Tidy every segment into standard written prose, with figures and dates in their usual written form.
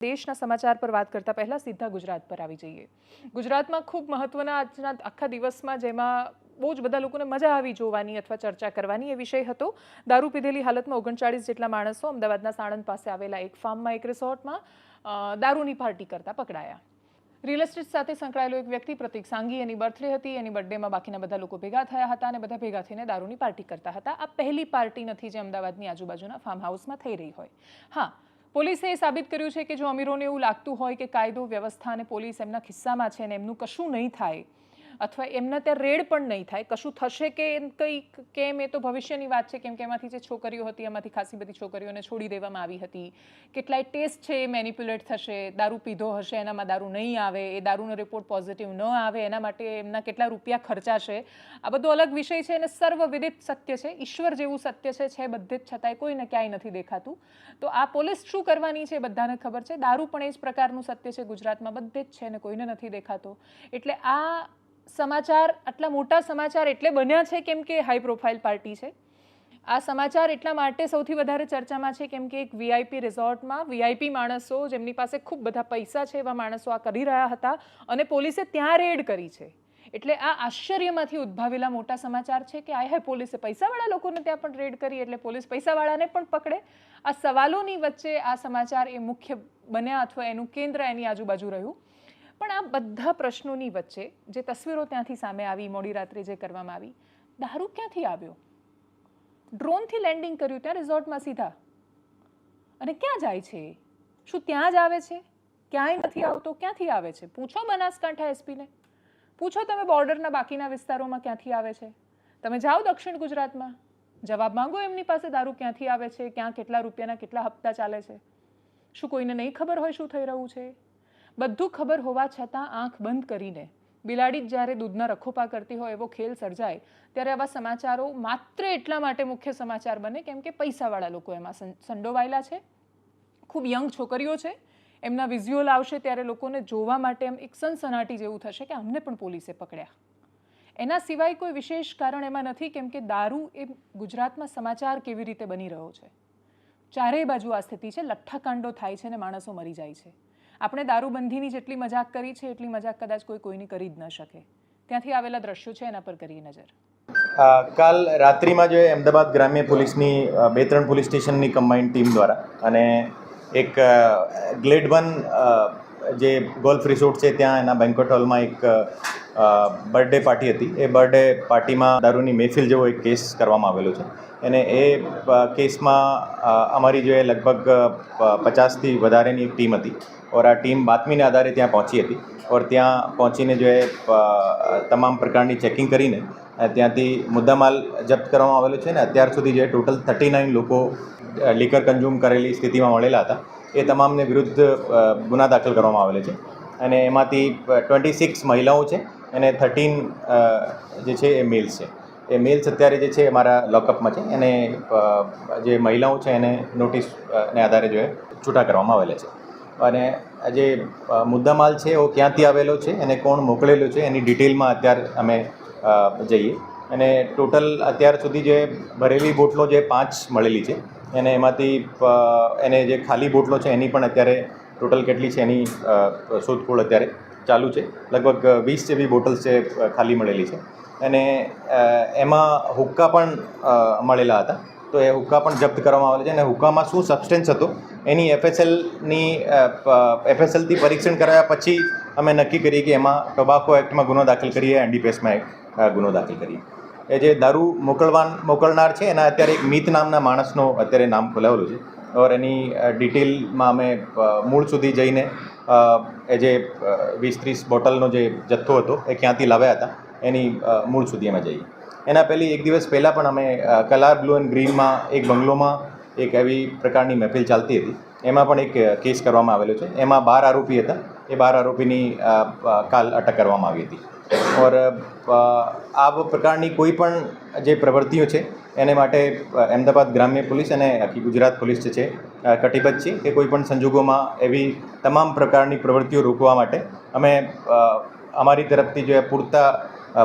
દેશના સમાચાર પર વાત કરતા પહેલા સીધા ગુજરાત પર આવી જઈએ। ગુજરાતમાં ખૂબ મહત્વના આજના આખા દિવસમાં જેમાં બહુ જ બધા લોકોને મજા આવી જોવાની અથવા ચર્ચા કરવાની એ વિષય હતો દારૂ પીધેલી હાલતમાં 39 જેટલા માણસો અમદાવાદના સાણંદ પાસે આવેલા એક ફાર્મમાં એક રિસોર્ટમાં દારૂની પાર્ટી કરતા પકડાયા। રિયલ એસ્ટેટ સાથે સંકળાયેલો એક વ્યક્તિ પ્રતિક સાંગી એની બર્થડે હતી, એની બર્થડેમાં બાકીના બધા લોકો ભેગા થયા હતા અને બધા ભેગા થઈને દારૂની પાર્ટી કરતા હતા। આ પહેલી પાર્ટી નથી જે અમદાવાદની આજુબાજુના ફાર્મ હાઉસમાં થઈ રહી હોય। હા, પોલીસે એ સાબિત કર્યું છે કે જો અમીરોને એવું લાગતું હોય કે કાયદો વ્યવસ્થા અને પોલીસ એમના ખિસ્સામાં છે અને એમનું કશું નહીં થાય અથવા એમના ત્યાં રેડ પણ નહીં થાય, કશું થશે કે કંઈક કેમ એ તો ભવિષ્યની વાત છે, કેમ કે એમાંથી જે છોકરીઓ હતી એમાંથી ખાસી બધી છોકરીઓને છોડી દેવામાં આવી હતી। કેટલાય ટેસ્ટ છે એ મેનિપ્યુલેટ થશે, દારૂ પીધો હશે એનામાં દારૂ નહીં આવે, એ દારૂનો રિપોર્ટ પોઝિટિવ ન આવે એના માટે એમના કેટલા રૂપિયા ખર્ચાશે, આ બધો અલગ વિષય છે અને સર્વવિદિત સત્ય છે, ઈશ્વર જેવું સત્ય છે બધે જ, છતાંય કોઈને ક્યાંય નથી દેખાતું। તો આ પોલીસ શું કરવાની છે બધાને ખબર છે, દારૂ પણ એ જ પ્રકારનું સત્ય છે, ગુજરાતમાં બધે જ છે અને કોઈને નથી દેખાતો। એટલે આ સમાચાર આટલા મોટા સમાચાર એટલે બન્યા છે કેમ કે હાઈ પ્રોફાઇલ પાર્ટી છે। આ સમાચાર એટલા માટે સૌથી વધારે ચર્ચામાં છે કેમ કે એક વીઆઈપી રિસોર્ટમાં વીઆઈપી માણસો જેમની પાસે ખૂબ બધા પૈસા છે એવા માણસો આ કરી રહ્યા હતા અને પોલીસે ત્યાં રેડ કરી છે। એટલે આ આશ્ચર્યમાંથી ઉદ્ભવેલા મોટા સમાચાર છે કે આય પોલીસે પૈસાવાળા લોકોને ત્યાં પણ રેડ કરી એટલે પોલીસ પૈસાવાળાને પણ પકડે। આ સવાલોની વચ્ચે આ સમાચાર એ મુખ્ય બન્યા અથવા એનું કેન્દ્ર એની આજુબાજુ રહ્યું। પણ આ બધા પ્રશ્નોની વચ્ચે જે તસવીરો ત્યાંથી સામે આવી, મોડી રાત્રે જે કરવામાં આવી, દારૂ ક્યાંથી આવ્યો? ડ્રોનથી લેન્ડિંગ કર્યું ત્યાં રિસોર્ટમાં સીધા, અને ક્યાં જાય છે? શું ત્યાં જ આવે છે? ક્યાંય નથી આવતો? ક્યાંથી આવે છે? પૂછો બનાસકાંઠા એસપીને, પૂછો તમે બોર્ડરના બાકીના વિસ્તારોમાં ક્યાંથી આવે છે। તમે જાઓ દક્ષિણ ગુજરાતમાં, જવાબ માંગો એમની પાસે દારૂ ક્યાંથી આવે છે, ક્યાં કેટલા રૂપિયાના કેટલા હપ્તા ચાલે છે। શું કોઈને નહીં ખબર હોય શું થઈ રહ્યું છે? બધું ખબર હોવા છતાં આંખ બંધ કરીને બિલાડી જ્યારે દૂધના રખોપા કરતી હોય એવો ખેલ સર્જાય ત્યારે આવા સમાચારો માત્ર એટલા માટે મુખ્ય સમાચાર બને કેમ કે પૈસાવાળા લોકો એમાં સંડોવાયેલા છે, ખૂબ યંગ છોકરીઓ છે, એમના વિઝ્યુઅલ આવશે ત્યારે લોકોને જોવા માટે એમ એક સનસનાટી જેવું થશે કે અમને પણ પોલીસે પકડ્યા। એના સિવાય કોઈ વિશેષ કારણ એમાં નથી કેમ કે દારૂ એ ગુજરાતમાં સમાચાર કેવી રીતે બની રહ્યો છે, ચારેય બાજુ આ સ્થિતિ છે, લઠ્ઠાકાંડો થાય છે અને માણસો મરી જાય છે। આપણે દારૂબંધીની જેટલી મજાક કરી છે એટલી મજાક કદાચ કોઈની કરી જ ન શકે। ત્યાંથી આવેલા દ્રશ્યો છે એના પર કરીએ નજર। કાલ રાત્રિમાં જે અમદાવાદ ગ્રામ્ય પોલીસની 2-3 પોલીસ સ્ટેશનની કમ્બાઇન્ડ ટીમ દ્વારા અને એક ગ્લેડ 1 જે ગોલ્ફ રિસોર્ટ છે ત્યાં એના બેન્ક્વેટ હોલમાં એક બર્થડે પાર્ટી હતી। એ બર્થડે પાર્ટીમાં દારૂની મહેફિલ જેવો એક કેસ કરવામાં આવેલો છે અને એ કેસમાં અમારી જે લગભગ 50થી વધારેની એક ટીમ હતી और આ ટીમ બાતમીના આધારે ત્યાં પહોંચી હતી और ત્યાં પહોંચીને જો તમામ પ્રકારની ચેકિંગ કરીને ત્યાંથી મુદ્દામાલ જપ્ત કરવામાં આવેલો છે ને અત્યાર સુધી જે ટોટલ 39 લોકો લીકર કન્ઝ્યુમ કરેલી સ્થિતિમાં મળેલા હતા એ તમામને વિરુદ્ધ ગુના દાખલ કરવામાં આવેલો છે અને એમાંથી 26 મહિલાઓ છે અને 13 જે છે એ મેલ્સ છે। એ મેલ્સ અત્યારે જે છે અમારા લોકઅપમાં છે અને જે મહિલાઓ છે એને નોટિસને આધારે જો છૂટા કરવામાં આવેલા છે અને જે મુદ્દામાલ છે એ ક્યાંથી આવેલો છે અને કોણ મોકલેલો છે એની ડિટેલમાં અત્યારે અમે જઈએ અને ટોટલ અત્યાર સુધી જે ભરેલી બોટલો જે 5 મળેલી છે અને એમાંથી એને જે ખાલી બોટલો છે એની પણ અત્યારે ટોટલ કેટલી છે એની શોધખોળ અત્યારે ચાલુ છે। લગભગ 20 જેવી બોટલ્સ છે ખાલી મળેલી છે અને એમાં હુક્કા પણ મળેલા હતા તો એ હુક્કા પણ જપ્ત કરવામાં આવેલા છે અને હુક્કામાં શું સબસ્ટન્સ હતો એની એફએસએલથી પરીક્ષણ કરાયા પછી અમે નક્કી કરીએ કે એમાં ટોબાકો એક્ટમાં ગુનો દાખલ કરીએ, એનડીપીએસમાં એક ગુનો દાખલ કરીએ। એ જે દારૂ મોકલનાર છે એના અત્યારે એક મિત નામના માણસનો અત્યારે નામ ખોલાવેલું છે ઓર એની ડિટેલમાં અમે મૂળ સુધી જઈને એ જે 20-30 બોટલનો જે જથ્થો હતો એ ક્યાંથી લાવ્યા હતા એની મૂળ સુધી અમે જઈએ। એના પહેલી એક દિવસ પહેલાં પણ અમે કલાર બ્લુ એન્ડ ગ્રીનમાં એક બંગલોમાં એક એવી પ્રકારની મહેફિલ ચાલતી હતી, એમાં પણ એક કેસ કરવામાં આવેલો છે। એમાં 12 આરોપી હતા, એ 12 આરોપીની કાલ અટક કરવામાં આવી હતી ઓર આ પ્રકારની કોઈ પણ જે પ્રવૃત્તિઓ છે એને માટે અમદાવાદ ગ્રામ્ય પોલીસ અને આખી ગુજરાત પોલીસ જે છે કટિબદ્ધ છે કે કોઈ પણ સંજોગોમાં એવી તમામ પ્રકારની પ્રવૃત્તિઓ રોકવા માટે અમે અમારી તરફથી જો પૂરતા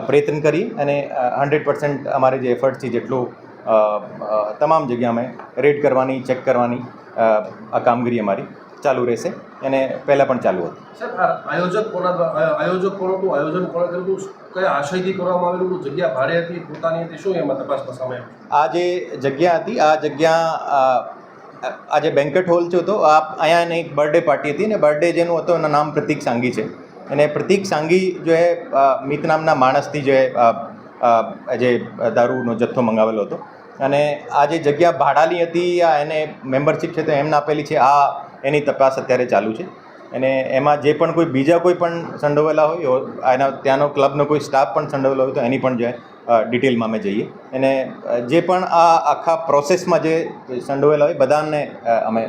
પ્રયત્ન કરી અને 100% અમારે જે એફર્ટ છે જેટલું તમામ જગ્યા અમે રેડ કરવાની, ચેક કરવાની આ કામગીરી અમારી ચાલુ રહેશે અને પહેલાં પણ ચાલુ હતું. સાહેબ, આ આયોજક કોણ હતું, આયોજન કોણે કર્યું હતું, કયા આશયથી કરવામાં આવેલું હતું, જગ્યા ભાડે હતી, પોતાની હતી, શું એમાં તપાસમાં સામે આવ્યું? આ જે જગ્યા હતી આ જગ્યા આ જે બેન્કેટ હોલ છે તો અહીંયા એક બર્થડે પાર્ટી હતી ને બર્થડે જેનું હતું એનું નામ પ્રતીક સાંગી છે અને પ્રતીક સાંગી જો હે મિત નામના માણસથી જે દારૂનો જથ્થો મંગાવેલો હતો અને આ જે જગ્યા ભાડાની હતી આ એને મેમ્બરશીપ છે તો એમને આપેલી છે. આ એની તપાસ અત્યારે ચાલુ છે અને એમાં જે પણ કોઈ બીજા કોઈ પણ સંડોવેલા હોય એના ત્યાંનો ક્લબનો કોઈ સ્ટાફ પણ સંડોવેલો હોય તો એની પણ જે ડિટેલમાં અમે જઈએ અને જે પણ આ આખા પ્રોસેસમાં જે સંડોવેલા હોય બધાને અમે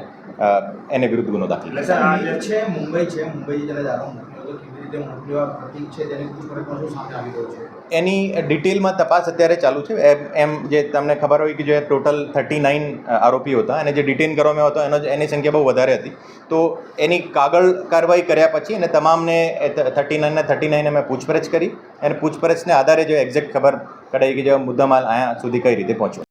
એને વિરુદ્ધ ગુનો દાખલ કરીએ. સર, આ જે છે મુંબઈ જેને દારૂ મોકલ્યો હતો કેવી રીતે મોકલ્યો પ્રતિક છે તેની પૂછપરછમાં શું સામે આવી રહ્યું છે? એની ડિટેલમાં તપાસ અત્યારે ચાલુ છે. એમ જે તમને ખબર હોય કે જે ટોટલ 39 આરોપીઓ હતા અને જે ડિટેન કરવામાં હતો એની સંખ્યા બહુ વધારે હતી તો એની કાગળ કાર્યવાહી કર્યા પછી અને તમામને 39 અમે પૂછપરછ કરી અને પૂછપરછને આધારે જો એક્ઝેક્ટ ખબર કઢાઈ કે જે મુદ્દામાલ અહીંયા સુધી કઈ રીતે પહોંચ્યો.